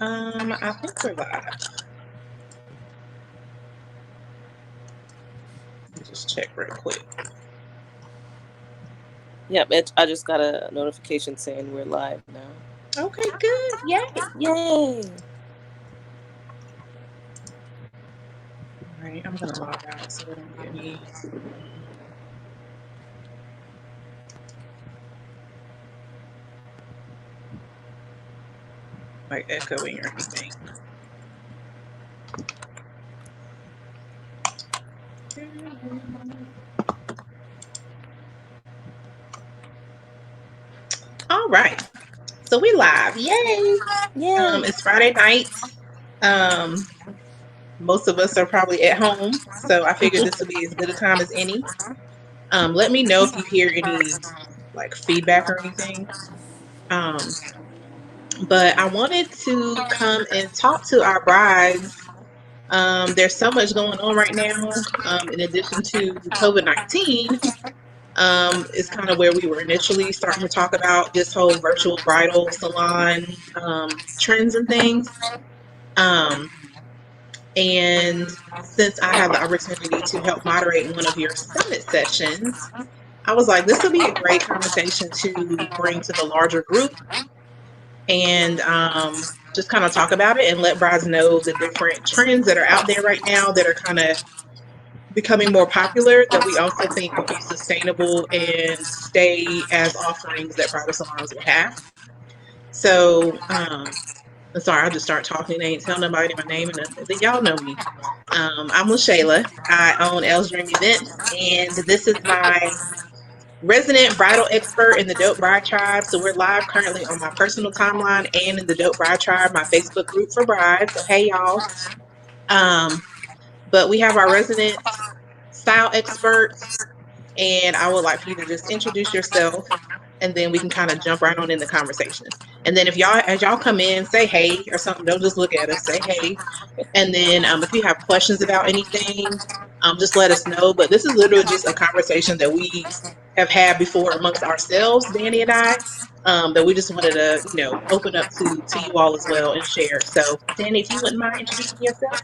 I think we're live. Let me just check real quick. Yep, I just got a notification saying we're live now. Okay, good. Yay. Yay! All right, I'm gonna log out so we don't get any like echoing or anything. All right, so we live. Yay! Yay! It's Friday night. Most of us are probably at home, so I figured this would be as good a time as any. Let me know if you hear any like feedback or anything. But I wanted to come and talk to our brides. There's so much going on right now. In addition to COVID-19, is kind of where we were initially starting to talk about this whole virtual bridal salon trends and things. And since I had the opportunity to help moderate one of your summit sessions, I was like, this would be a great conversation to bring to the larger group and just kind of talk about it and let brides know the different trends that are out there right now that are kind of becoming more popular that we also think will be sustainable and stay as offerings that bridal salons will have. So, I'm sorry, I'll just start talking. I ain't tell nobody my name and nothing. Y'all know me. I'm LaShayla. I own L's Dream Events, and this is my resident bridal expert in the Dope Bride Tribe. So we're live currently on my personal timeline and in the Dope Bride Tribe, my Facebook group for brides. So hey y'all. But we have our resident style experts, and I would like for you to just introduce yourself, and then we can kind of jump right on in the conversation. And then if y'all, as y'all come in, say hey or something. Don't just look at us. Say hey. And then if you have questions about anything, just let us know. But this is literally just a conversation that we have had before amongst ourselves, Dani and I, that we just wanted to, open up to you all as well and share. So, Dani, if you wouldn't mind introducing yourself.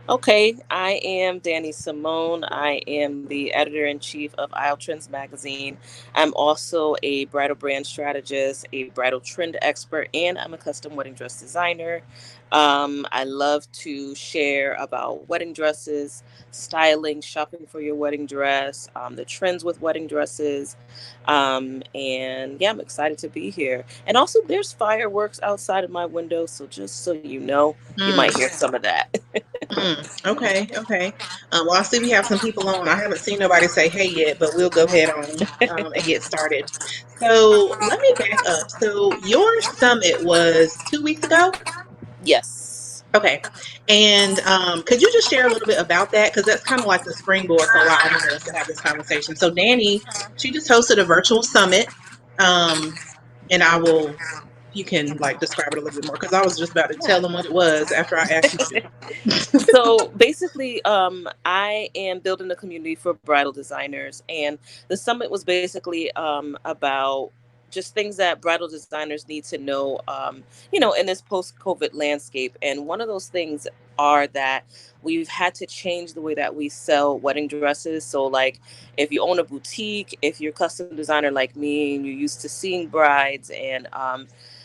Okay, I am Dani Simone. I am the editor-in-chief of AisleTrends magazine. I'm also a bridal brand strategist, a bridal trend expert, and I'm a custom wedding dress designer. I love to share about wedding dresses, styling, shopping for your wedding dress, the trends with wedding dresses. And yeah, I'm excited to be here. And also, there's fireworks outside of my window, so just so you know, you might hear some of that. Okay, okay. Well, I see we have some people on. I haven't seen nobody say hey yet, but we'll go ahead on and get started. So let me back up. So your summit was 2 weeks ago? Yes. Okay. And could you just share a little bit about that? Because that's kind of like the springboard for allowing us to have this conversation. So Dani, she just hosted a virtual summit. And you can like describe it a little bit more because I was just about to tell them what it was after I asked you to. So basically, I am building a community for bridal designers, and the summit was basically about just things that bridal designers need to know, in this post-COVID landscape. And one of those things are that we've had to change the way that we sell wedding dresses. So, like, if you own a boutique, if you're a custom designer like me, and you're used to seeing brides and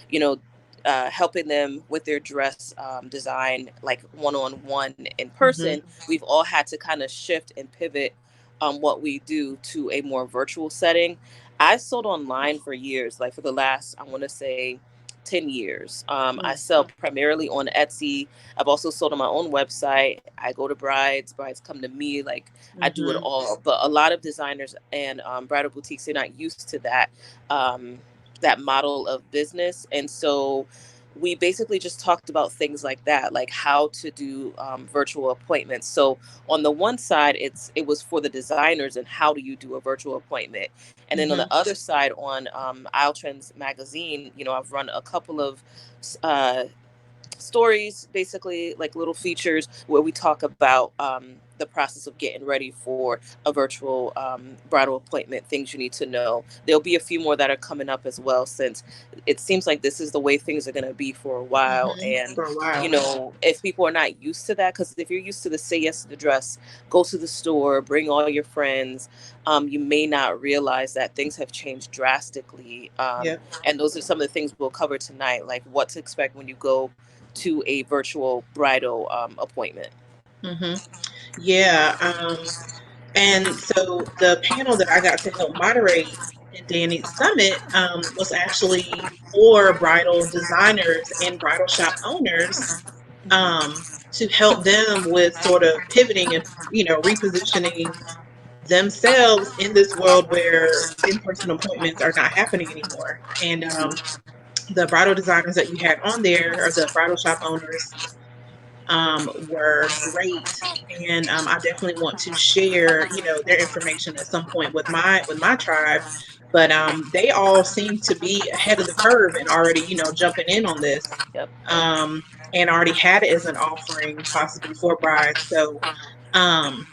you know helping them with their dress design, like one-on-one in Mm-hmm. person, we've all had to kind of shift and pivot what we do to a more virtual setting. I sold online for years, like for the last, I want to say, 10 years. I sell primarily on Etsy. I've also sold on my own website. I go to brides come to me. Like, I do it Mm-hmm. all. But a lot of designers and bridal boutiques, they're not used to that model of business. And so we basically just talked about things like that, like how to do virtual appointments. So on the one side, it was for the designers and how do you do a virtual appointment, and then on the Mm-hmm. other side, on AisleTrends magazine, I've run a couple of uh, stories, basically like little features where we talk about the process of getting ready for a virtual bridal appointment, things you need to know. There'll be a few more that are coming up as well, since it seems like this is the way things are going to be for a while. And, For a while. if people are not used to that, because if you're used to the say yes to the dress, go to the store, bring all your friends, you may not realize that things have changed drastically. Yep. And those are some of the things we'll cover tonight, like what to expect when you go to a virtual bridal appointment. hmm Yeah. And so the panel that I got to help moderate in Dani's summit was actually for bridal designers and bridal shop owners, to help them with sort of pivoting and repositioning themselves in this world where in-person appointments are not happening anymore. And the bridal designers that you had on there, or the bridal shop owners, were great. And I definitely want to share, their information at some point with my tribe. But they all seem to be ahead of the curve and already, jumping in on this, Yep. um, and already had it as an offering possibly for brides. So um,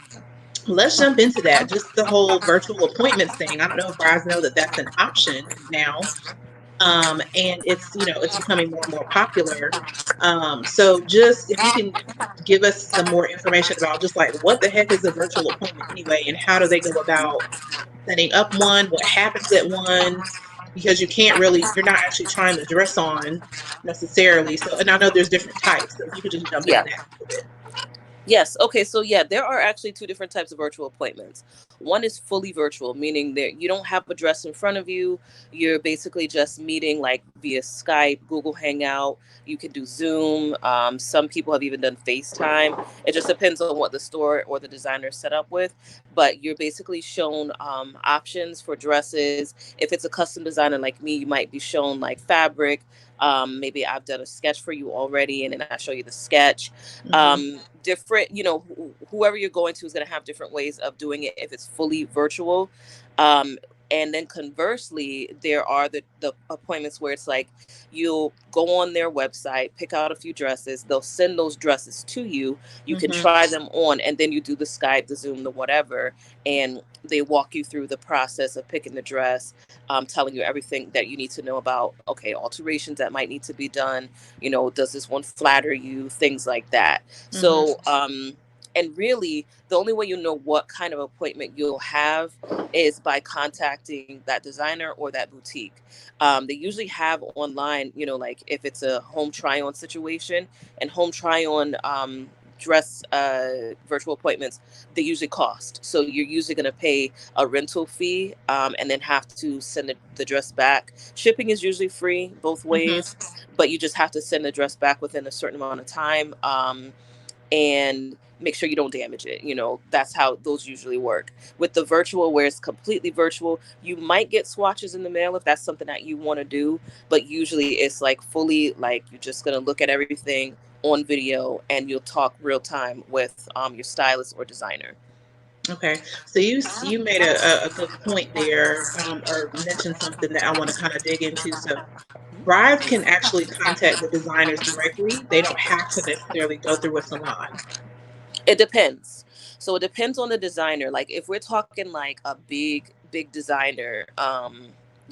let's jump into that. Just the whole virtual appointments thing. I don't know if brides know that that's an option now, and it's becoming more and more popular. So just if you can give us some more information about just like what the heck is a virtual appointment anyway, and how do they go about setting up one? What happens at one? Because you're not actually trying the dress on necessarily. So, and I know there's different types. So if you could just jump into Yeah. that a little bit. Yes. Okay. So yeah, there are actually two different types of virtual appointments. One is fully virtual, meaning that you don't have a dress in front of you. You're basically just meeting like via Skype, Google Hangout. You can do Zoom. Some people have even done FaceTime. It just depends on what the store or the designer is set up with. But you're basically shown options for dresses. If it's a custom designer like me, you might be shown like fabric. Maybe I've done a sketch for you already, and then I show you the sketch. Hmm Different, whoever you're going to is going to have different ways of doing it if it's fully virtual. um, and then conversely, there are the appointments where it's like you'll go on their website, pick out a few dresses, they'll send those dresses to you, you can hmm try them on, and then you do the Skype, the Zoom, the whatever, and they walk you through the process of picking the dress, telling you everything that you need to know about, okay, alterations that might need to be done, does this one flatter you, things like that. hmm So and really the only way you know what kind of appointment you'll have is by contacting that designer or that boutique. They usually have online, like if it's a home try on situation, and home try on dress virtual appointments, they usually cost. So you're usually going to pay a rental fee, and then have to send the dress back. Shipping is usually free both hmm ways, but you just have to send the dress back within a certain amount of time. And make sure you don't damage it. That's how those usually work. With the virtual, where it's completely virtual, you might get swatches in the mail if that's something that you want to do, but usually it's like fully, like you're just going to look at everything on video, and you'll talk real time with your stylist or designer. Okay, so you made a good point there, or mentioned something that I want to kind of dig into. So brides can actually contact the designers directly. They don't have to necessarily go through a salon. It depends. So it depends on the designer. Like if we're talking like a big designer,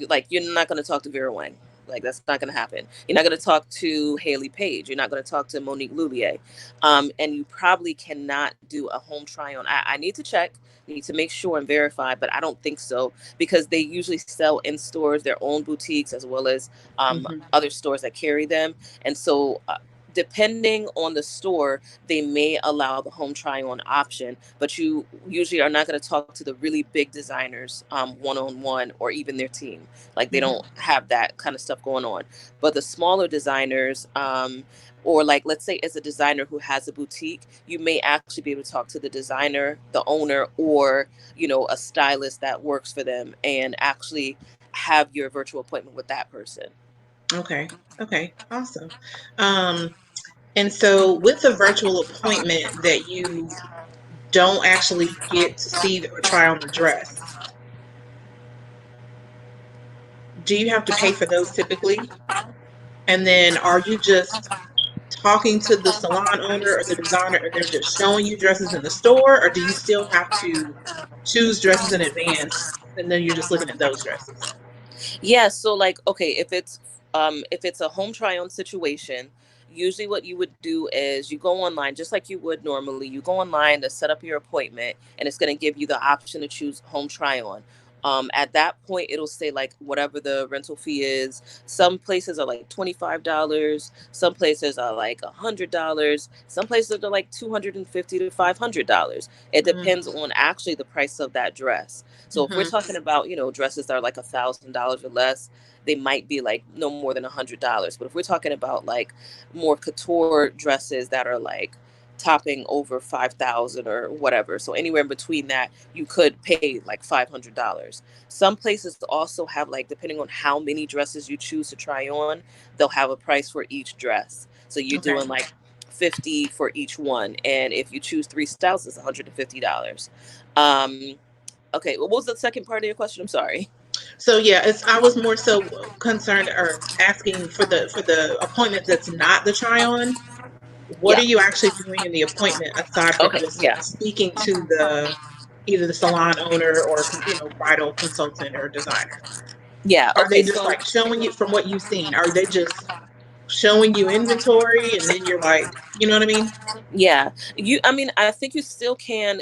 like you're not going to talk to Vera Wang. Like that's not going to happen. You're not going to talk to Haley Page. You're not going to talk to Monique Loulier. And you probably cannot do a home try on. I need to check, need to make sure and verify, but I don't think so, because they usually sell in stores, their own boutiques, as well as Hmm other stores that carry them. And so depending on the store, they may allow the home try on option, but you usually are not going to talk to the really big designers one on one, or even their team. Like they hmm don't have that kind of stuff going on. But the smaller designers, or like let's say it's a designer who has a boutique, you may actually be able to talk to the designer, the owner, or a stylist that works for them, and actually have your virtual appointment with that person. Okay. Okay. Awesome. Um, and so with a virtual appointment that you don't actually get to see or try on the dress, do you have to pay for those typically? And then are you just talking to the salon owner or the designer and they're just showing you dresses in the store, or do you still have to choose dresses in advance and then you're just looking at those dresses? Yeah, so like okay, if it's a home try on situation, usually what you would do is you go online just like you would normally. You go online to set up your appointment and it's going to give you the option to choose home try on. At that point it'll say like whatever the rental fee is. Some places are like $25, some places are like $100, some places are like $250 to $500. It depends on actually the price of that dress. So if we're Mm-hmm. talking about, dresses that are like $1,000 or less, they might be like no more than $100. But if we're talking about like more couture dresses that are like topping over 5,000 or whatever, so anywhere in between that, you could pay like $500. Some places also have like, depending on how many dresses you choose to try on, they'll have a price for each dress. So you're Okay. doing like 50 for each one, and if you choose three styles, it's $150. Okay, what was the second part of your question? I'm sorry. So yeah, I was more so concerned or asking for the appointment that's not the try on. What Yeah. are you actually doing in the appointment aside from Okay. just Yeah. speaking to the either the salon owner or bridal consultant or designer? Yeah. Are Okay. they just So like showing you from what you've seen? Are they just showing you inventory and then you're like, you know what I mean? yeah, I mean, I think you still can,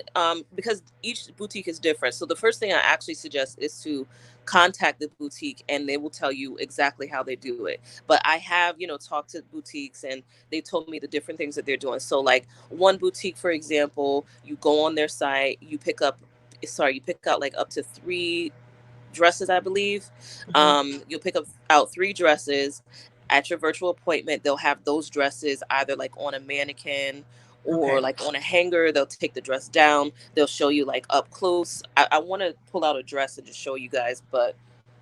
because each boutique is different. So the first thing I actually suggest is to contact the boutique and they will tell you exactly how they do it. But I have, talked to boutiques and they told me the different things that they're doing. So like one boutique, for example, you go on their site, you pick out like up to three dresses, I believe. Hmm. You'll pick up out three dresses at your virtual appointment. They'll have those dresses either like on a mannequin or Okay. like on a hanger. They'll take the dress down. They'll show you like up close. I want to pull out a dress and just show you guys, but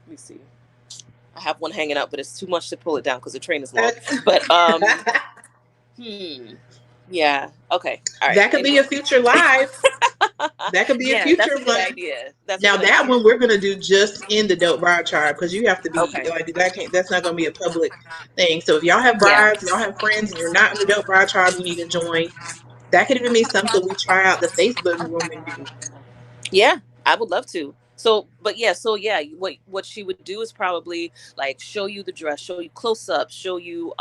let me see. I have one hanging up, but it's too much to pull it down because the train is long. But hmm, yeah, okay, all right. That could be a Anyway, future live. That could be a yeah, that's future a good one. idea. That's a Now good that idea. one we're gonna do just in the Dope Bride Tribe because you have to be Okay, like that. Can't That's not gonna be a public thing. So if y'all have yeah. brides, y'all have friends, and you're not in the Dope Bride Tribe, you need to join. That could even be something we try out the Facebook room and do. Yeah, I would love to. So, but yeah, so yeah, what she would do is probably like show you the dress, show you close up, show you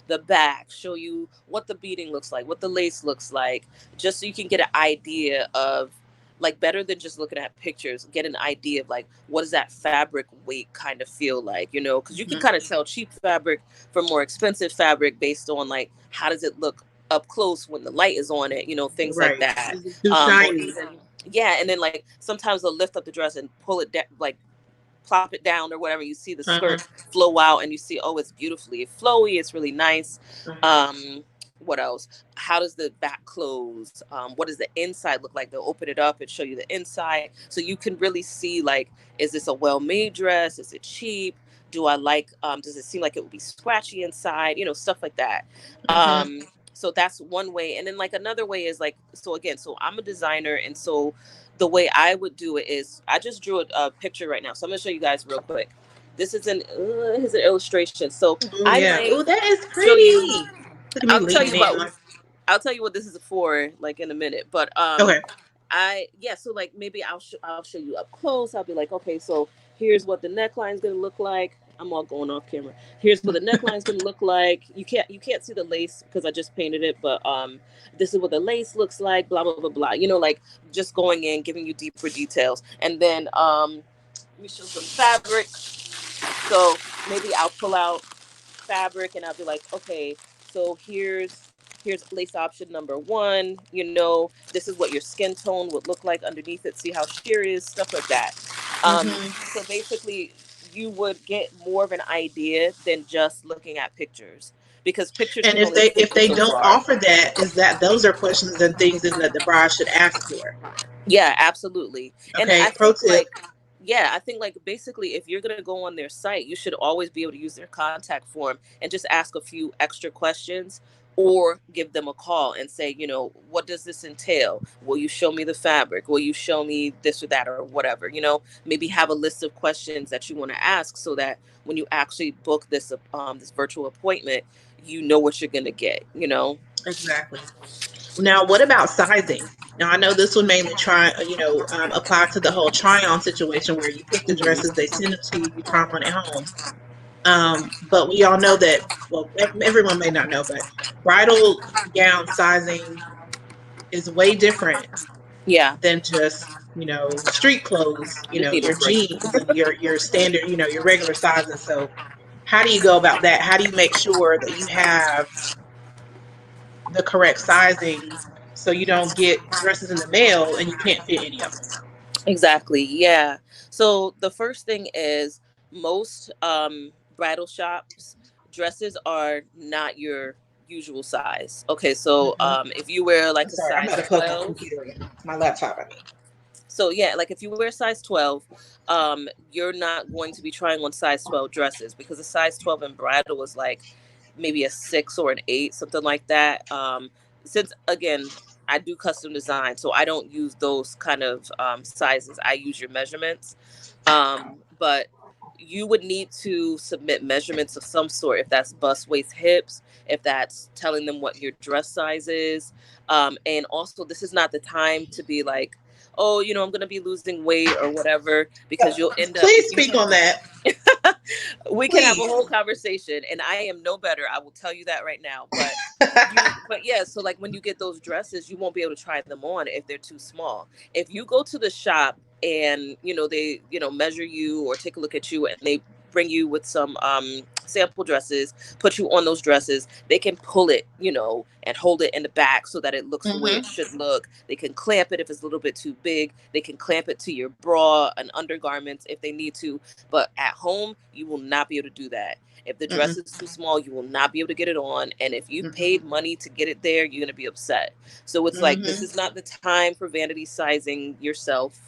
the back, show you what the beading looks like, what the lace looks like, just so you can get an idea of like better than just looking at pictures, get an idea of like what does that fabric weight kind of feel like, because you can Hmm. kind of tell cheap fabric from more expensive fabric based on like how does it look up close when the light is on it, things like Right. that. Is it too Or shiny? even yeah, and then like sometimes they'll lift up the dress and pull it down, like plop it down or whatever. You see the Uh-huh. skirt flow out, and you see, oh, it's beautifully flowy. It's really nice. Uh-huh. What else? How does the back close? What does the inside look like? They'll open it up and show you the inside, so you can really see like, is this a well-made dress? Is it cheap? Do I like? Does it seem like it would be scratchy inside? Stuff like that. Uh-huh. So that's one way, and then like another way is like, so again, so I'm a designer, and so the way I would do it is I just drew a picture right now. So I'm gonna show you guys real quick. This is an illustration. So Oh I yeah. might Oh, that is show you. pretty. Look at me I'll tell leaning you in about. like. I'll tell you what this is for, like in a minute. But Okay. so like maybe I'll show you up close. I'll be like, okay, so here's what the neckline's gonna look like. I'm all going off camera. Here's what the neckline's gonna look like. You can't see the lace because I just painted it, but this is what the lace looks like. Blah blah blah blah. Like just going in, giving you deeper details, and then let me show some fabric. So maybe I'll pull out fabric and I'll be like, okay, so here's lace option number one. This is what your skin tone would look like underneath it. See how sheer is, stuff like that. Hmm. So basically, you would get more of an idea than just looking at pictures because pictures And can if only they take if you they so don't far. offer that, is that those are questions and things that the bride should ask for? Yeah, absolutely. And Okay. I Pro think like tip. yeah, I think like basically if you're gonna go on their site, you should always be able to use their contact form and just ask a few extra questions, or give them a call and say, what does this entail? Will you show me the fabric? Will you show me this or that or whatever? Maybe have a list of questions that you want to ask, so that when you actually book this virtual appointment, you know what you're gonna get. Exactly. Now, what about sizing? Now, I know this would mainly apply to the whole try on situation where you pick the dresses, Hmm. they send them to you, you try them on at home. But we all know that, well, everyone may not know, but bridal gown sizing is way different Yeah, than just, street clothes, I just need a your break. jeans and your standard, your regular sizes. So, how do you go about that? How do you make sure that you have the correct sizing so you don't get dresses in the mail and you can't fit any of them? Exactly. Yeah. So the first thing is, most bridal shops dresses are not your usual size. Okay, so Hmm. if you wear I'm like a sorry, I'm about size to plug my 12, computer in, my laptop. I mean, so yeah, like if you wear size 12, you're not going to be trying on size 12 dresses, because a size 12 in bridal is like maybe a 6 or an 8, something like that. Since again, I do custom design, so I don't use those kind of sizes. I use your measurements. But you would need to submit measurements of some sort, if that's bust, waist, hips, if that's telling them what your dress size is. And also, this is not the time to be like, oh, I'm going to be losing weight or whatever, because you'll end up, please if you speak on that, we can have a please. whole conversation, and I am no better, I will tell you that right now. But yeah, so like when you get those dresses, you won't be able to try them on if they're too small. If you go to the shop and they measure you or take a look at you, and they bring you with some sample dresses, put you on those dresses, they can pull it, and hold it in the back so that it looks the way it Hmm. should look. They can clamp it if it's a little bit too big. They can clamp it to your bra and undergarments if they need to. But at home, you will not be able to do that. If the dress Mm-mm. is too small, you will not be able to get it on. And if you Mm-mm. paid money to get it there, you're going to be upset. So it's like, this Mm-hmm. is not the time for vanity sizing yourself.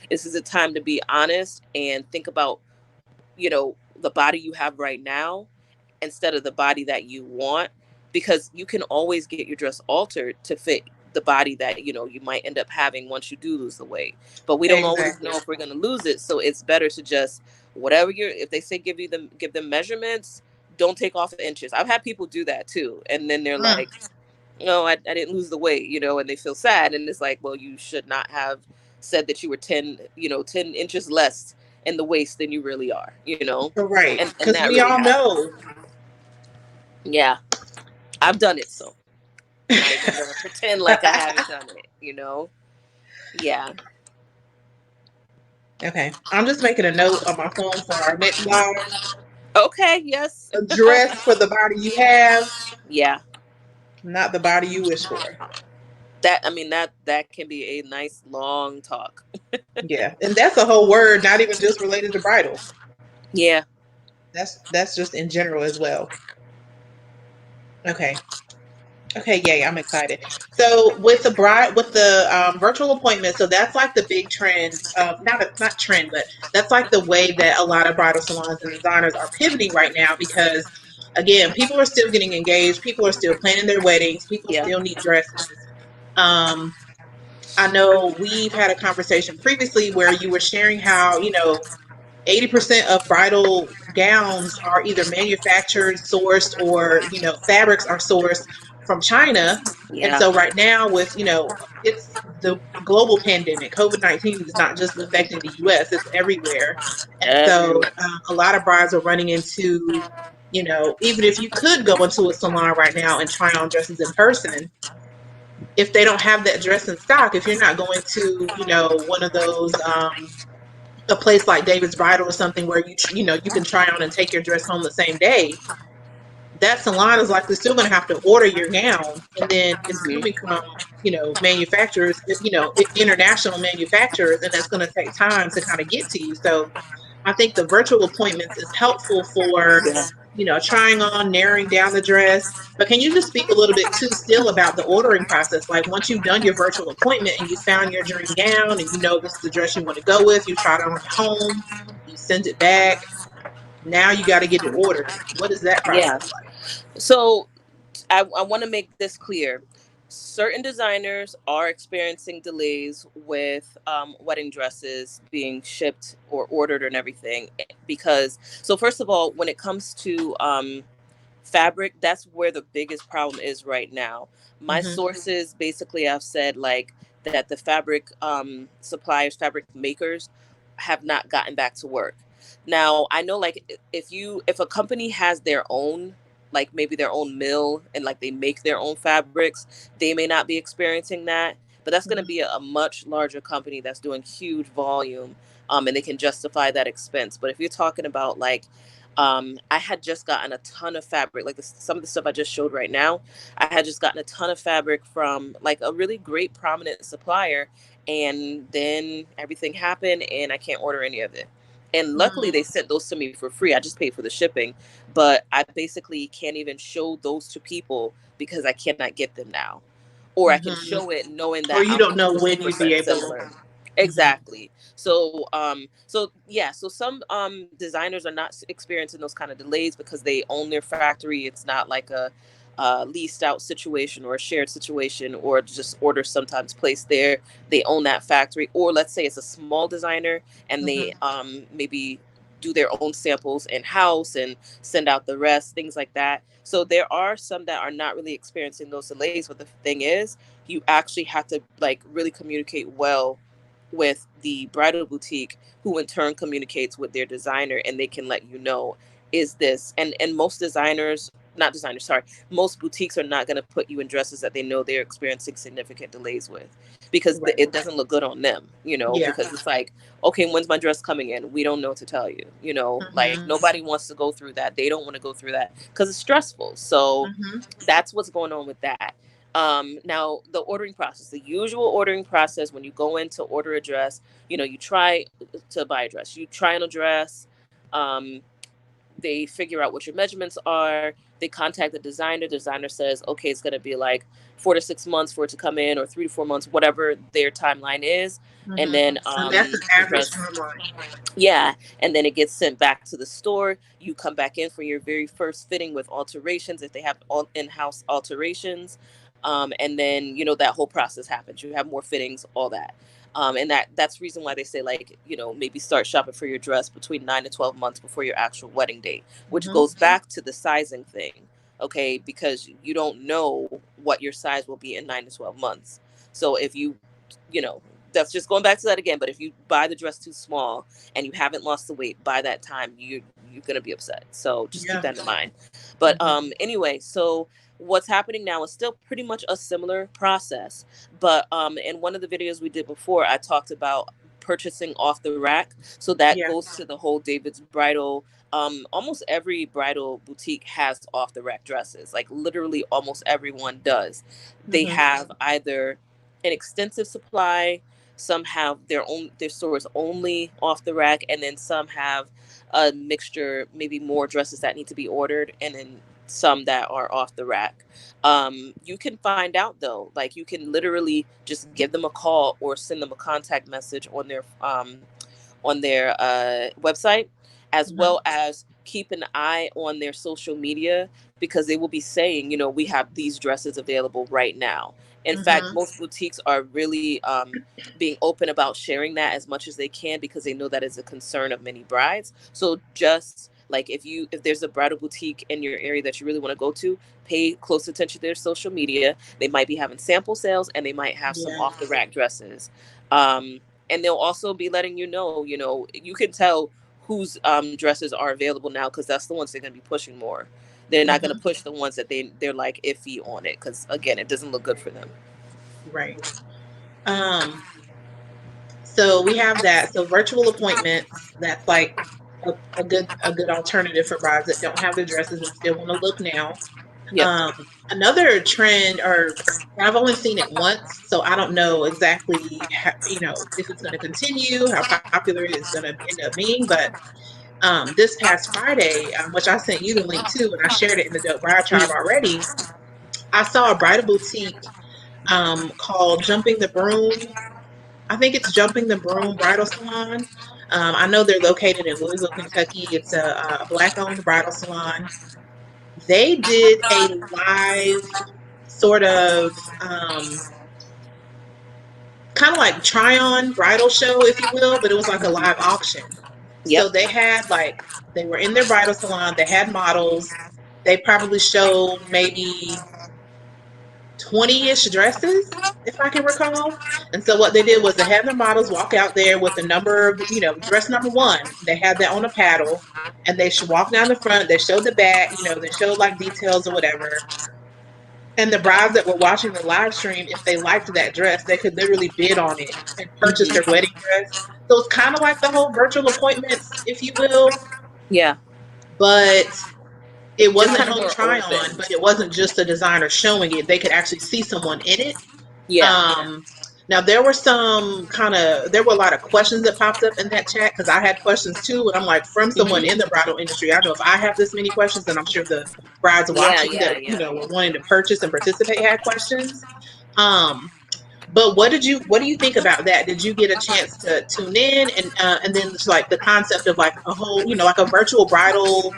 This is a time to be honest and think about, the body you have right now instead of the body that you want, because you can always get your dress altered to fit the body that you might end up having once you do lose the weight. But we don't always know Exactly. if we're going to lose it, so it's better to just, whatever you're, if they say give them measurements, don't take off inches. I've had people do that too, and then they're Mm. like, no, I didn't lose the weight, and they feel sad, and it's like, well, you should not have said that you were 10 inches less in the waist than you really are. Right, And because that we really all happens. know. Yeah, I've done it, so I'm not even gonna pretend like I haven't done it. Yeah. Okay, I'm just making a note on my phone for our next live. Okay. Yes. A dress for the body you have, Yeah. not the body you wish for. That, I mean, that can be a nice long talk. Yeah, and that's a whole word, not even just related to bridal. Yeah. That's just in general as well. Okay. Okay, yay, I'm excited. So with the virtual appointment, so that's like the big trend. Not trend, but that's like the way that a lot of bridal salons and designers are pivoting right now, because again, people are still getting engaged, people are still planning their weddings, people Yeah. still need dresses. Um, I know we've had a conversation previously where you were sharing how 80% of bridal gowns are either manufactured, sourced, or fabrics are sourced from China. And Yeah. so right now, with it's the global pandemic, COVID-19 is not just affecting the U.S; it's everywhere. And so Everywhere. a lot of brides are running into, even if you could go into a salon right now and try on dresses in person, if they don't have that dress in stock, if you're not going to, one of those a place like David's Bridal or something where you can try on and take your dress home the same day, that salon is likely still going to have to order your gown, and then it's Hmm. coming from manufacturers, international manufacturers, and that's going to take time to kind of get to you. So I think the virtual appointments is helpful for Yeah. trying on, narrowing down the dress. But can you just speak a little bit too still about the ordering process? Like once you've done your virtual appointment and you found your dream gown and you know this is the dress you want to go with, you tried it on at home, you send it back. Now you got to get it ordered. What is that Yeah. process like? So I want to make this clear. Certain designers are experiencing delays with wedding dresses being shipped or ordered and everything because, so first of all, when it comes to fabric, that's where the biggest problem is right now. My Mm-hmm. sources basically have said like that the fabric suppliers, fabric makers have not gotten back to work. Now I know like if a company has their own, like maybe their own mill and like they make their own fabrics, they may not be experiencing that, but that's going to Mm-hmm. be a much larger company that's doing huge volume, and they can justify that expense. But if you're talking about like I had just gotten a ton of fabric, like some of the stuff I just showed right now. I had just gotten a ton of fabric from like a really great prominent supplier, and then everything happened, and I can't order any of it. And luckily, they sent those to me for free. I just paid for the shipping, but I basically can't even show those to people because I cannot get them now, or I can Mm-hmm. show it knowing Or that you I'm don't know when you'd be 100% able. similar. Mm-hmm. Exactly. So so yeah, so some designers are not experiencing those kind of delays because they own their factory. It's not like a leased out situation or a shared situation, or just orders sometimes placed there. They own that factory, or let's say it's a small designer and they Mm-hmm. maybe do their own samples in house and send out the rest, things like that. So there are some that are not really experiencing those delays. But the thing is, you actually have to like really communicate well with the bridal boutique, who in turn communicates with their designer, and they can let you know, is this, and most designers, not designers, sorry, most boutiques are not going to put you in dresses that they know they're experiencing significant delays with, because Right. it doesn't look good on them, Yeah. because it's like, okay, when's my dress coming in? We don't know what to tell you, like Mm-hmm. nobody wants to go through that. They don't want to go through that because it's stressful. So Mm-hmm. that's what's going on with that. Now the ordering process, the usual ordering process when you go in to order a dress, you try to buy a dress, you try on a dress, um, they figure out what your measurements are, they contact the designer says, okay, it's going to be like 4 to 6 months for it to come in, or 3 to 4 months, whatever their timeline is. And Mm-hmm. then And that's an the average dress, timeline. yeah, and then it gets sent back to the store. You come back in for your very first fitting with alterations if they have all in-house alterations, and then that whole process happens. You have more fittings, all that, and that's reason why they say like maybe start shopping for your dress between 9 to 12 months before your actual wedding date, which Mm-hmm. goes back to the sizing thing, okay? Because you don't know what your size will be in 9 to 12 months. So if you know that's just going back to that again. But if you buy the dress too small and you haven't lost the weight by that time, you're gonna be upset. So just keep Yeah. that in mind. But Mm-hmm. anyway, so what's happening now is still pretty much a similar process. But in one of the videos we did before, I talked about purchasing off the rack. So that Yeah. goes to the whole David's Bridal. Almost every bridal boutique has off the rack dresses. Like literally almost everyone does. They Mm-hmm. have either an extensive supply, some have their stores only off the rack, and then some have a mixture, maybe more dresses that need to be ordered, and then some that are off the rack. You can find out though, like you can literally just give them a call or send them a contact message on their website, as Mm-hmm. well as keep an eye on their social media, because they will be saying, we have these dresses available right now. In fact, Mm-hmm. most boutiques are really being open about sharing that as much as they can, because they know that is a concern of many brides. So just like if there's a bridal boutique in your area that you really want to go to, pay close attention to their social media. They might be having sample sales, and they might have some Yeah. off the rack dresses. Um, and they'll also be letting you can tell whose dresses are available now, because that's the ones they're going to be pushing more. They're not going to Mm-hmm. push the ones that they're like iffy on it, because again, it doesn't look good for them. Right. Um, so we have that. So virtual appointments, that's like a good alternative for brides that don't have the dresses and still want to look now. Yep. Um, Another trend, or I've only seen it once, so I don't know exactly how, if it's going to continue, how popular it is going to end up being, but This past Friday, which I sent you the link to, and I shared it in the Dope Bride Tribe already. I saw a bridal boutique called Jumping the Broom. I think it's Jumping the Broom Bridal Salon. I know they're located in Louisville, Kentucky. It's a black-owned bridal salon. They did a live sort of kind of like try-on bridal show, if you will, but it was like a live auction. Yep. So they had like they were in their bridal salon. They had models. They probably showed maybe 20-ish dresses, if I can recall. And so what they did was they had the models walk out there with the number of, dress number one. They had that on a paddle, and they should walk down the front. They showed the back, they showed like details or whatever. And the brides that were watching the live stream, if they liked that dress, they could literally bid on it and purchase their wedding dress. So it's kind of like the whole virtual appointments, if you will, Yeah. but it Just wasn't kind of only more try on, open. but it wasn't just a designer showing it. They could actually see someone in it. Yeah. Now there were a lot of questions that popped up in that chat because I had questions too, and I'm like, from someone in the bridal industry, I know if I have this many questions, then I'm sure the brides Yeah. watching Yeah. that Yeah. were wanting to purchase and participate had questions. Um, but what do you think about that? Did you get a chance to tune in and then just like the concept of like a whole like a virtual bridal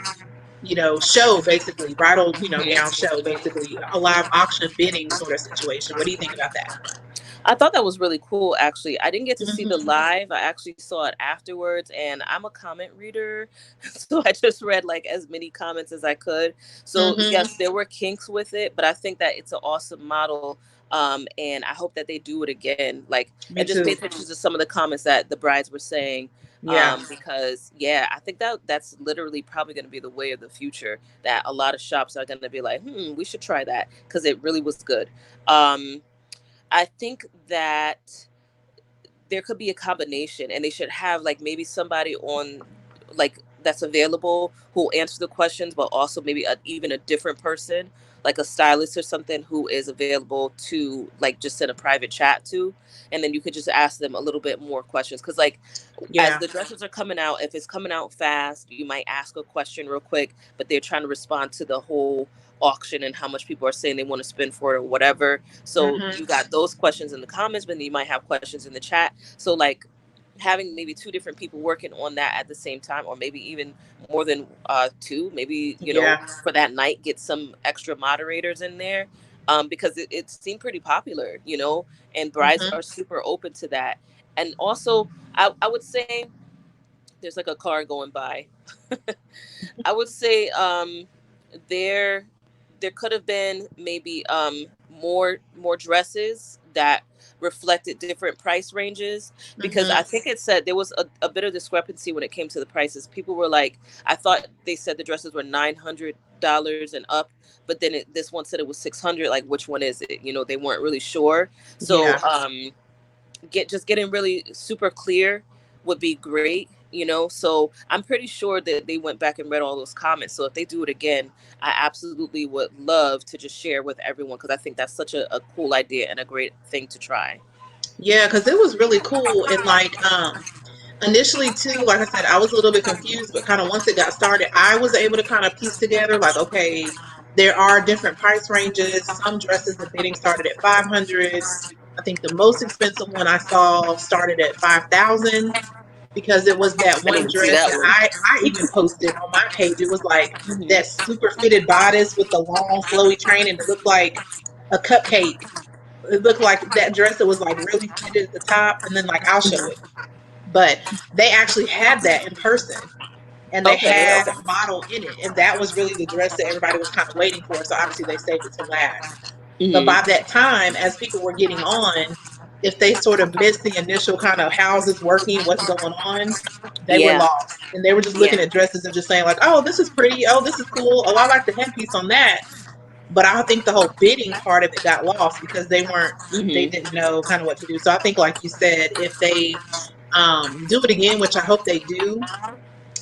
show, basically bridal gown show, basically a live auction bidding sort of situation? What do you think about that? I thought that was really cool, actually. I didn't get to see the Mhm. live. I actually saw it afterwards, and I'm a comment reader. So I just read like as many comments as I could. So, Mhm. yes, there were kinks with it, but I think that it's an awesome model. And I hope that they do it again. Like, Me and just too. pay attention to some of the comments that the brides were saying. Yeah. Because, yeah, I think that that's literally probably going to be the way of the future. That a lot of shops are going to be like, we should try that because it really was good. Um, I think that there could be a combination, and they should have like maybe somebody on like that's available who will answer the questions, but also maybe even a different person, like a stylist or something, who is available to like just send a private chat to, and then you could just ask them a little bit more questions. Because like as Yeah. the dresses are coming out, if it's coming out fast, you might ask a question real quick, but they're trying to respond to the whole auction and how much people are saying they want to spend for it or whatever. So Mhm. you got those questions in the comments, but then you might have questions in the chat. So like having maybe two different people working on that at the same time, or maybe even more than two, maybe Yeah. for that night, get some extra moderators in there, because it seemed pretty popular, and brides Mhm. are super open to that. And also, I would say there's like a car going by. I would say there there could have been maybe more dresses that reflected different price ranges, because I Mhm. think it said there was a bit of discrepancy when it came to the prices. People were like, I thought they said the dresses were $900 and up, but then this one said it was 600. Like, which one is it? They weren't really sure. So Yeah. getting really super clear would be great. So I'm pretty sure that they went back and read all those comments. So if they do it again, I absolutely would love to just share with everyone, because I think that's such a cool idea and a great thing to try. Yeah, because it was really cool. And like initially too, like I said, I was a little bit confused, but kind of once it got started, I was able to kind of piece together like, okay, there are different price ranges. Some dresses, the bidding started at 500. I think the most expensive one I saw started at 5,000, because it was that I one didn't see dress that that one. I even posted on my page. It was like Hmm. that super fitted bodice with the long flowy train, and it looked like a cupcake. It looked like that dress that was like really fitted at the top, and then like I'll show it. But they actually had that in person, and they Okay. had Okay. a model in it, and that was really the dress that everybody was kind of waiting for. So obviously they saved it to last. But Hmm. by that time, as people were getting on, if they sort of missed the initial kind of how's this working, what's going on, they were Yeah. lost. And they were just looking Yeah. at dresses and just saying, like, oh, this is pretty. Oh, this is cool. Oh, I like the headpiece on that. But I think the whole bidding part of it got lost because they Hmm. didn't know kind of what to do. So I think, like you said, if they do it again, which I hope they do,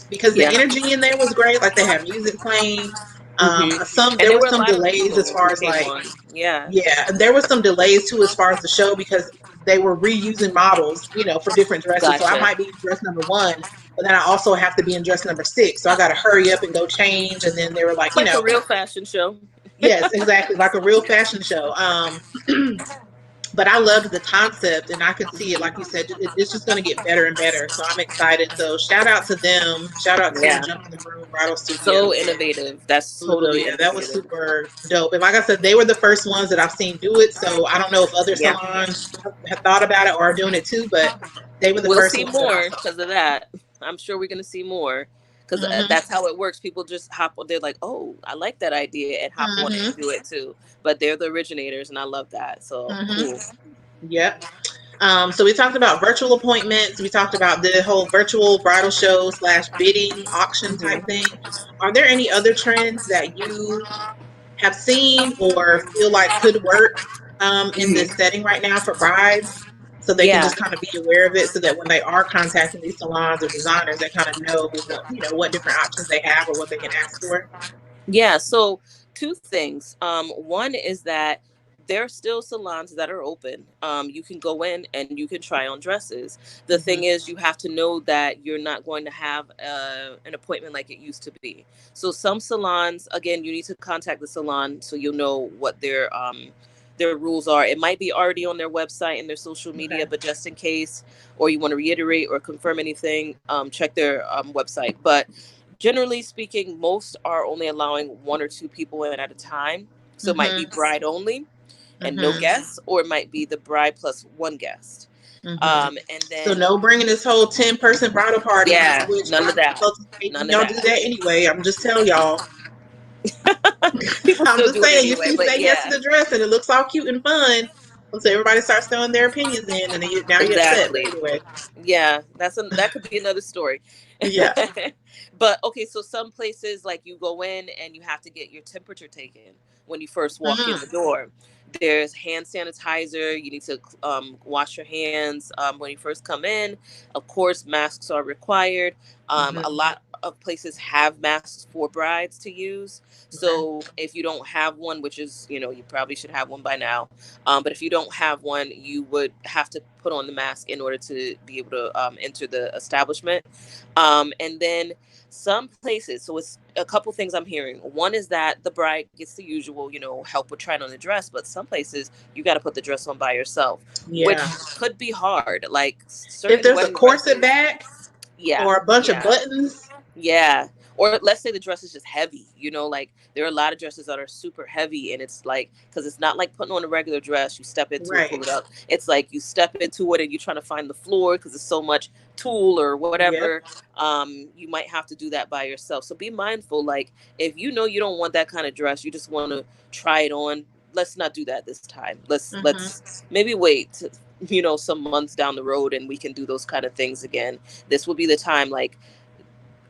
because the Yeah. energy in there was great. Like they had music playing. Hmm. There And there were were a some lot of delays as people who far as came like on. Yeah. yeah, and there was some delays too as far as the show because they were reusing models, for different dresses. So I Gotcha. might be dress number one, but then I also have to be in dress number 6. So I got to hurry up and go change. And then they were like, Like a real fashion show. yes, exactly. Like a real fashion show. But I loved the concept, and I could see it, like you said, it's just going to get better and better. So I'm excited. So shout out to them. Shout out to Yeah. Jump in the Room Bridal So Studio. innovative. That's So totally yeah, that was innovative. super dope. And like I said, they were the first ones that I've seen do it. So I don't know if other Yeah. salons have thought about it or are doing it too, but they were the We'll first see ones that I more saw. because of that. I'm sure we're going to see more because Mhm. that's how it works. People just hop on. They're like, oh, I like that idea and hop on it and Mhm. do it too. But they're the originators and I love that. So Mhm. cool. Yep. So we talked about virtual appointments. We talked about the whole virtual bridal show slash bidding auction type Hmm. thing. Are there any other trends that you have seen or feel like could work in this Hmm. setting right now for brides? So they can Yeah. just kind of be aware of it, so that when they are contacting these salons or designers, they kind of know what different options they have or what they can ask for. Yeah, so two things. One is that there are still salons that are open. You can go in and you can try on dresses. The thing Hmm. is, you have to know that you're not going to have an appointment like it used to be. So some salons, again, you need to contact the salon so you'll know what their rules are. It might be already on their website and their social media, Okay. but just in case, or you want to reiterate or confirm anything, check their website. But generally speaking, most are only allowing one or two people in at a time. So it might be Hmm. bride only and no Hmm. guests, or it might be the bride plus one guest. Hmm. And So then, no bringing this whole 10-person bridal party, yeah, which none of bridal that. consultants hate when None of y'all do that. that anyway. I'm just telling y'all. People I'm still just do it saying, you anyway, see, but say yes to yeah, the dress and it looks all cute and fun. So everybody starts throwing their opinions in, and then now you're upset. But exactly. anyway, Yeah, that could be another story. yeah. But okay, so some places like you go in and you have to get your temperature taken when you first walk in Mm-hmm. the door. There's hand sanitizer. You need to wash your hands when you first come in. Of course, masks are required. A Mm-hmm. lot of places have masks for brides to use. Okay. So if you don't have one, which is, you probably should have one by now, but if you don't have one, you would have to put on the mask in order to be able to enter the establishment. And then some places, so it's a couple things I'm hearing. One is that the bride gets the usual, help with trying on the dress, but some places you got to put the dress on by yourself, which Yeah. could be hard. Like If certain there's a wedding corset dresses, back yeah, or a bunch of yeah. buttons, Yeah. Or let's say the dress is just heavy, like there are a lot of dresses that are super heavy and it's like, because it's not like putting on a regular dress, you step into it, pull right? it up. It's like you step into it and you're trying to find the floor because it's so much tulle or Yep. whatever. You might have to do that by yourself. So be mindful. Like if you know you don't want that kind of dress, you just want to try it on. Let's not do that this time. Mm-hmm. Let's maybe wait, some months down the road and we can do those kind of things again. This will be the time, like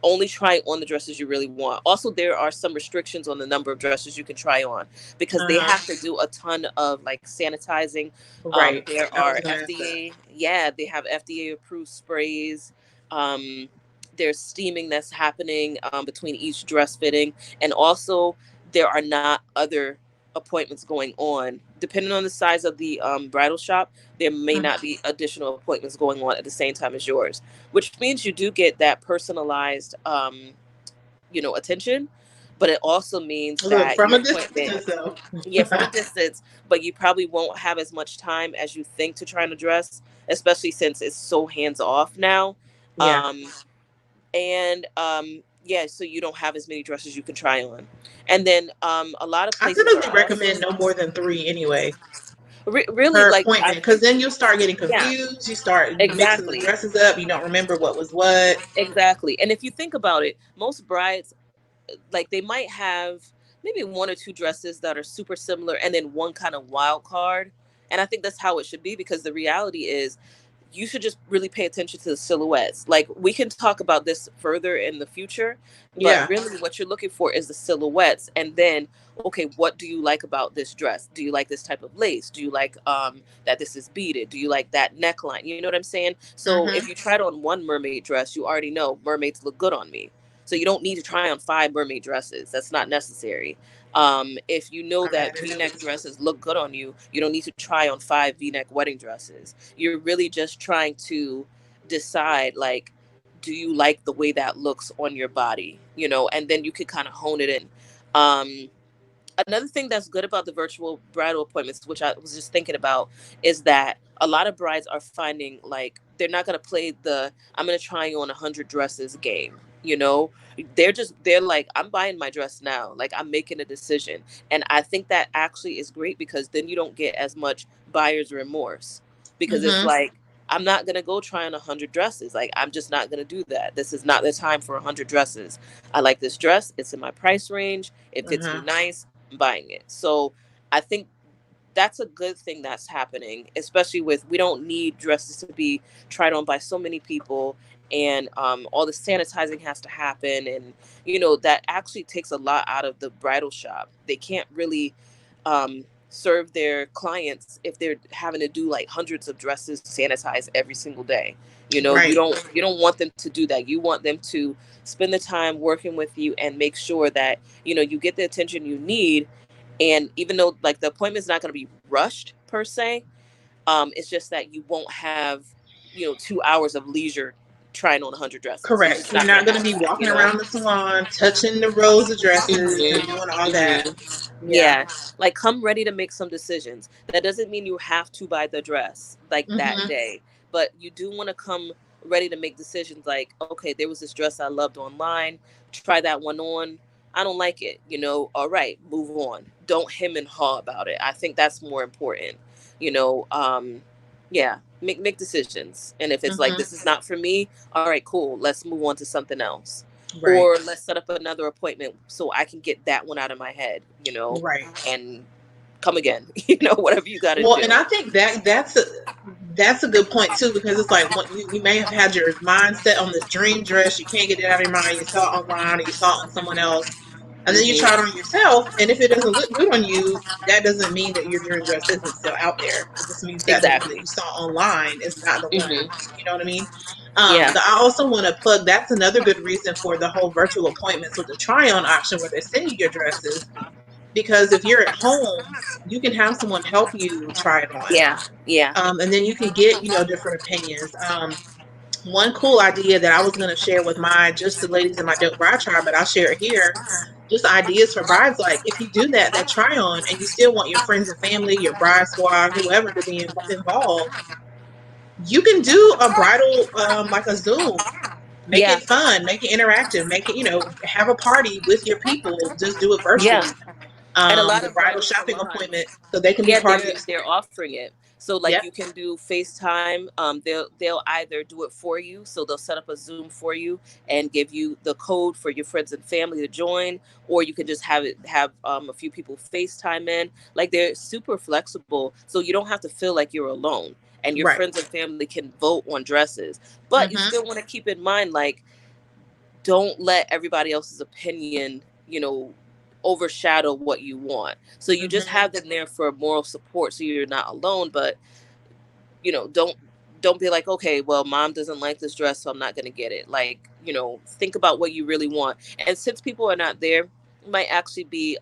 only try on the dresses you really want. Also, there are some restrictions on the number of dresses you can try on because they Uh-huh. have to do a ton of like sanitizing. Right. There I was are gonna ask that. FDA, yeah, they have FDA approved sprays. Um, there's steaming that's happening between each dress fitting, and also there are not other appointments going on. Depending on the size of the bridal shop, there may Mhm. not be additional appointments going on at the same time as yours, which means you do get that personalized attention, but it also means Look, that from your a appointment, distance, though. yeah, from a distance, but you probably won't have as much time as you think to try and address, especially since it's so hands off now. Yeah. And yeah, so you don't have as many dresses you can try on. And then a lot of I places are typically also recommend no more than 3 anyway really per like appointment, because then you'll start getting yeah, confused. You start mixing the exactly. dresses up. You don't remember what was what. Exactly. And if you think about it, most brides, like they might have maybe one or two dresses that are super similar and then one kind of wild card. And I think that's how it should be because the reality is you should just really pay attention to the silhouettes. Like we can talk about this further in the future, but Yeah. really what you're looking for is the silhouettes. And then, okay, what do you like about this dress? Do you like this type of lace? Do you like that this is beaded? Do you like that neckline? You know what I'm saying? So if Hmm. you tried on one mermaid dress, you already know mermaids look good on me. So you don't need to try on 5 mermaid dresses. That's not necessary. If you know Okay. that V-neck dresses look good on you, you don't need to try on 5 V-neck wedding dresses. You're really just trying to decide, like, do you like the way that looks on your body, and then you could kind of hone it in. Another thing that's good about the virtual bridal appointments, which I was just thinking about, is that a lot of brides are finding like they're not going to play the "I'm going to try you on 100 dresses" game. They're like, I'm buying my dress now. Like, I'm making a decision, and I think that actually is great, because then you don't get as much buyer's remorse, because it's Mhm. like, I'm not going to go try on 100 dresses. Like, I'm just not going to do that. This is not the time for 100 dresses. I like this dress. It's in my price range. It fits me Mhm. nice. I'm buying it. So I think that's a good thing that's happening, especially with, we don't need dresses to be tried on by so many people, and all the sanitizing has to happen, and that actually takes a lot out of the bridal shop. They can't really serve their clients if they're having to do like hundreds of dresses sanitized every single day. You Right. don't want them to do that. You want them to spend the time working with you and make sure that you get the attention you need. And even though like the appointment's not going to be rushed per se, it's just that you won't have 2 hours of leisure trying on 100 dresses. It's Correct. just You're not going not to going to have be that. walking around the salon, touching the rows of dresses and doing all that. Hmm. Yeah. Yeah, like, come ready to make some decisions. That doesn't mean you have to buy the dress like that Mhm. day, but you do want to come ready to make decisions. Like, okay, there was this dress I loved online. Try that one on. I don't like it. All right, move on. Don't hem and haw about it. I think that's more important. You know, um, yeah, make decisions. And if it's like, Mhm. this is not for me, all right, cool. Let's move on to something else, Right. or let's set up another appointment so I can get that one out of my head, Right. and come again, whatever you got to Well, and do. I think that's a good point too, because it's like you may have had your mind set on this dream dress, you can't get it out of your mind. You saw it online, or you saw it on someone else, and then you try it Hmm. on yourself. And if it doesn't look good on you, that doesn't mean that your dream dress isn't still out there. It just means that the one that Exactly. you saw online is not the one. Hmm. You know what I mean? Yeah. I also want to plug. That's another good reason for the whole virtual appointments with the try-on option, where they send you your dresses. Because if you're at home, you can have someone help you try it on, Yeah. Yeah. and then you can get different opinions. One cool idea that I was going to share with my just the ladies in my dope bride tribe, but I'll share it here. Just ideas for brides. Like, if you do that try on, and you still want your friends and family, your bride squad, whoever to be involved, you can do a bridal, like a Zoom. Make Yeah. it fun, make it interactive, make it, have a party with your people. Just do it Yeah. virtually. And a lot The of bridal bridal shopping appointment, salons, so they can be yeah, part of they're the experience. they're offering it. So like, Yep. you can do FaceTime. They'll either do it for you, so they'll set up a Zoom for you and give you the code for your friends and family to join, or you can just have a few people FaceTime in. Like, they're super flexible, so you don't have to feel like you're alone, and your Right. friends and family can vote on dresses. But you Mm-hmm. still want to keep in mind, like, don't let everybody else's opinion, overshadow what you want. So you just Mm-hmm. have them there for moral support, so you're not alone. But don't be like, okay, well, mom doesn't like this dress, so I'm not going to get it. Like, think about what you really want. And since people are not there, it might actually be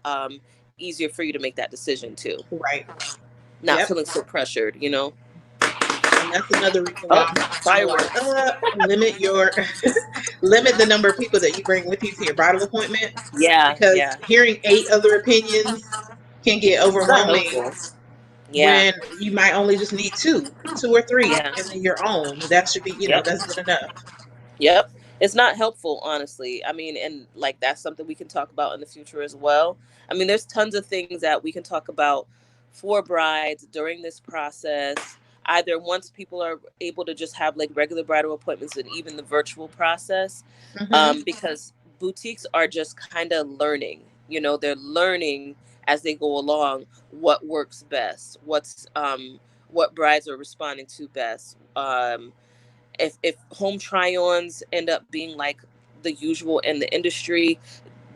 easier for you to make that decision too, Right. not Yep. feeling so pressured. And that's another reason Oh, why I'm kind of like, fireworks. limit your limit the number of people that you bring with you to your bridal appointment, Yeah, because yeah. hearing 8 other opinions can get It's not overwhelming helpful. Yeah, when you might only just need two or three, yeah. and then your own. That should be, Yep. that's good enough. Yep. It's not helpful, honestly. I mean, and like, that's something we can talk about in the future as well. I mean, there's tons of things that we can talk about for brides during this process, either once people are able to just have like regular bridal appointments, and even the virtual process, Mm-hmm. because boutiques are just kind of learning. They're learning as they go along what works best, what brides are responding to best. If home try-ons end up being like the usual in the industry,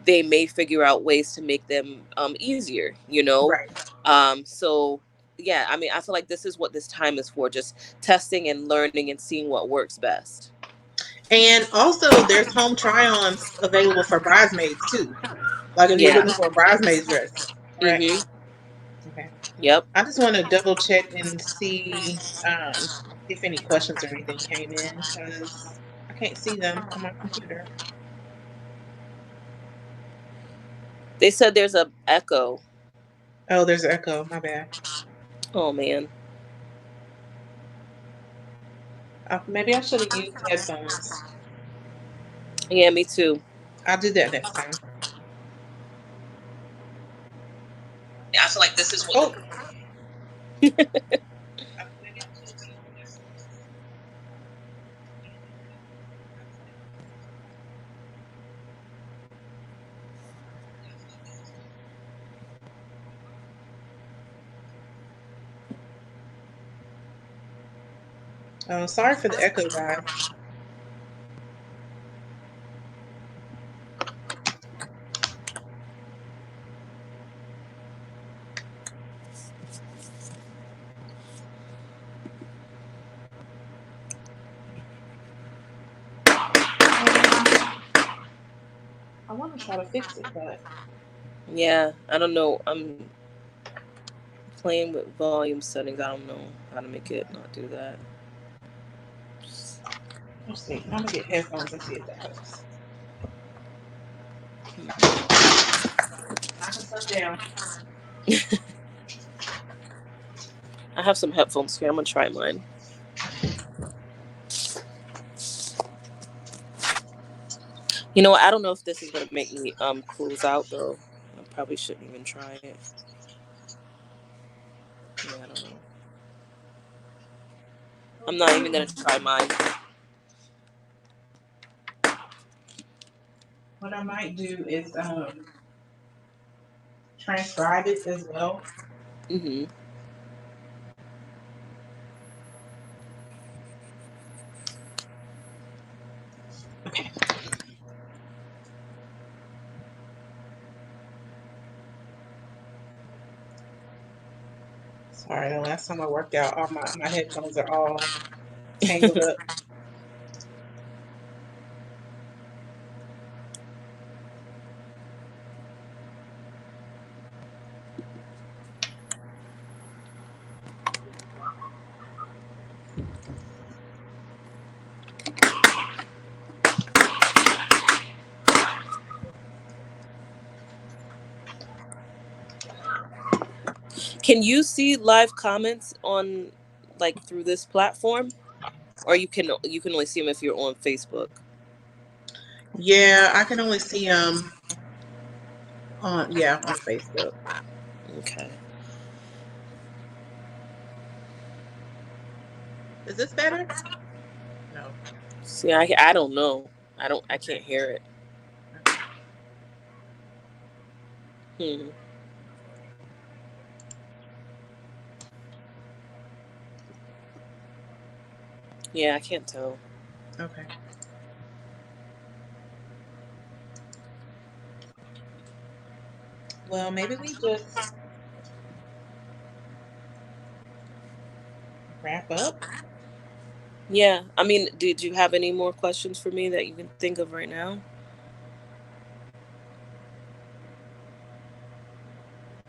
they may figure out ways to make them easier. Right. So yeah, I mean, I feel like this is what this time is for, just testing and learning and seeing what works best. And also, there's home try-ons available for bridesmaids too. Like, if you're Yeah. looking for a bridesmaid's dress, right? Mm-hmm. Okay. Yep. I just want to double check and see if any questions or anything came in, because I can't see them on my computer. They said there's a echo. Oh, there's an echo. My bad. Oh man. Maybe I should have used headphones. Yeah, me too. I'll do that next time. Yeah, I feel like this is what. Oh, maybe I should have used headphones. Oh, sorry for the echo, guys. I want to try to fix it, but Yeah, I don't know. I'm playing with volume settings. I don't know how to make it not do that. let's see. I'm gonna get headphones and see if that helps. Knock some down. I have some headphones here. I'm gonna try mine. You know what? I don't know if this is gonna make me close out though. I probably shouldn't even try it. Yeah, I don't know. I'm not even gonna try mine. What I might do is transcribe it as well. Mhm. Okay. Sorry, the last time I worked out, all my headphones are all tangled up. Can you see live comments on like through this platform, or you can only see them if you're on Facebook? Yeah, I can only see on Facebook. Okay. Is this better? No. See, I don't know. I can't Okay. hear it. Okay. Hmm. Yeah, I can't tell. Okay. Well, maybe we just wrap up. Yeah, I mean, did you have any more questions for me that you can think of right now?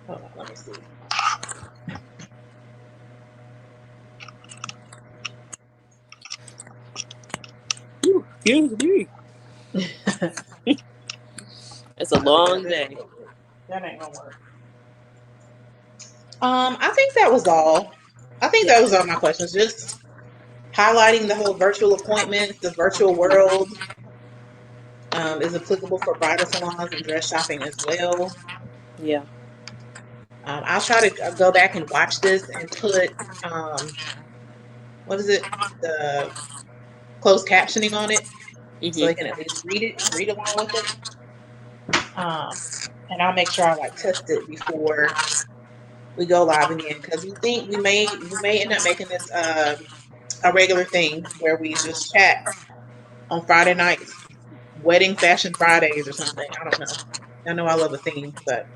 Hold on, let me see. Excuse me. It's a Oh yeah, long day. that ain't gonna work. I think that was all. I think Yeah. that was all my questions. Just highlighting the whole virtual appointments, the virtual world is applicable for bridal salons and dress shopping as well. Yeah. I'll try to go back and watch this and put what is it, the closed captioning on it, so they Mhm. can at least read along with it. Um, and I'll make sure I like test it before we go live again because we may end up making this a regular thing where we just chat on Friday nights, wedding fashion Fridays or something. I don't know. I know I love a theme, but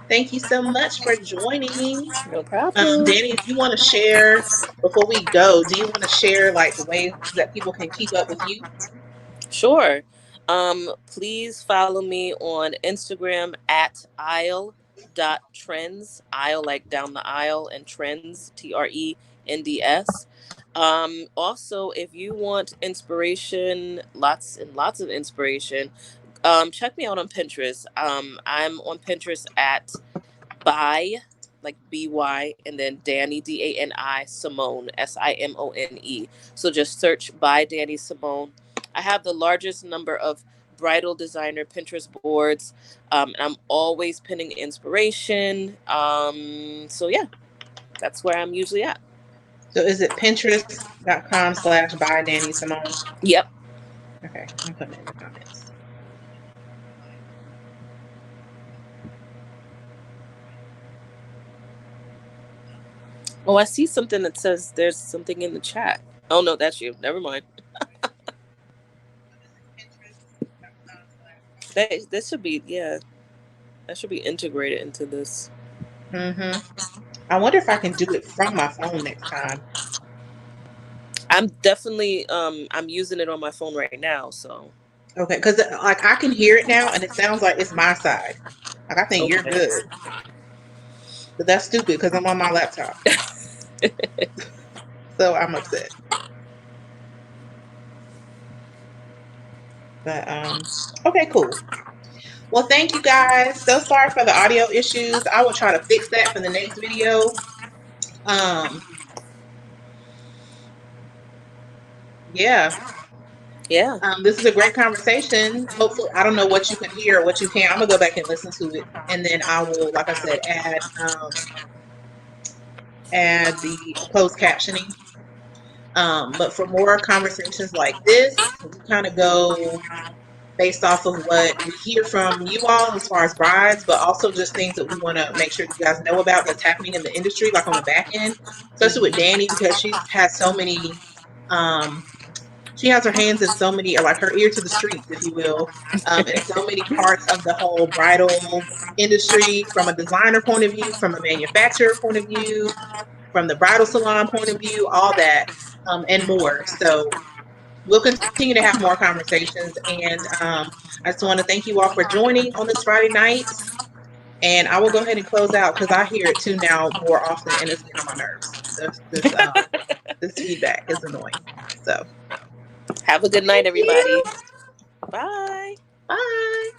thank you so much for joining. No problem. Danny, if you want to share before we go, do you want to share like ways that people can keep up with you? Sure. Please follow me on Instagram at aisle.trends. Aisle like down the aisle, and trends, TRENDS. Also, if you want inspiration, lots and lots of inspiration, check me out on Pinterest. I'm on Pinterest at by, like by, and then Dani, Dani, Simone, Simone. So just search by Dani Simone. I have the largest number of bridal designer Pinterest boards. And I'm always pinning inspiration. So yeah, that's where I'm usually at. So is it pinterest.com/by Dani Simone? Yep. Okay, I'm putting it in the comments. Oh, I see something that says there's something in the chat. Oh no, that's you. Never mind. That this should be, yeah. That should be integrated into this. Mm-hmm. I wonder if I can do it from my phone next time. I'm definitely I'm using it on my phone right now, so Okay, because like I can hear it now, and it sounds like it's my side. Like I think you're okay. good, but that's stupid because I'm on my laptop, so I'm upset. But okay, cool. Well, thank you guys. So sorry for the audio issues. I will try to fix that for the next video. Um, yeah. Yeah. This is a great conversation. Hopefully, I don't know what you can hear or what you can't. I'm gonna go back and listen to it, and then I will, like I said, add the closed captioning. But for more conversations like this, we kind of go based off of what we hear from you all as far as brides, but also just things that we want to make sure you guys know about that's happening in the industry, like on the back end, especially with Mm-hmm. Dani because she has so many. She has her hands in so many, or like her ear to the streets, if you will, in so many parts of the whole bridal industry, from a designer point of view, from a manufacturer point of view, from the bridal salon point of view, all that, and more. So we'll continue to have more conversations. And I just want to thank you all for joining on this Friday night. And I will go ahead and close out because I hear it too now more often, and it's getting on my nerves. This feedback is annoying. So Have a good night, thank everybody. you. Bye. Bye.